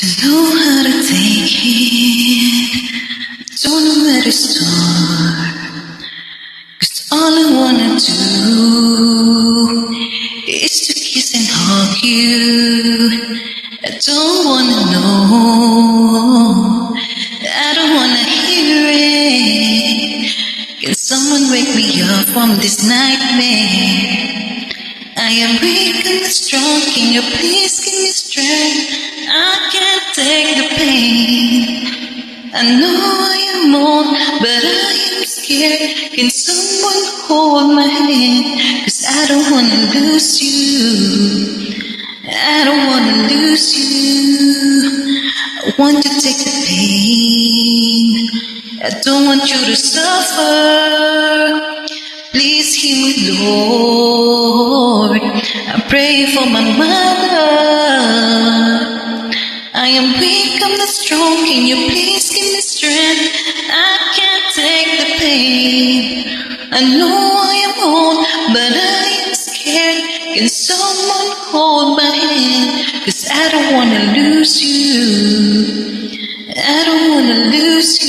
Know how to take it, don't know where to start. 'Cause all I wanna do is to kiss and hug you. I don't wanna know, I don't wanna hear it. Can someone wake me up from this nightmare? I am weak and strong, can you please give me strength? I can't take the pain. I know I am old, but I am scared. Can someone hold my hand? 'Cause I don't wanna lose you, I don't wanna lose you. I want to take the pain, I don't want you to suffer. Please hear me, Lord. I pray for my mother. I am weak, I'm not strong. Can you please give me strength? I can't take the pain. I know I am old, but I am scared. Can someone hold my hand? 'Cause I don't wanna lose you, I don't wanna lose you.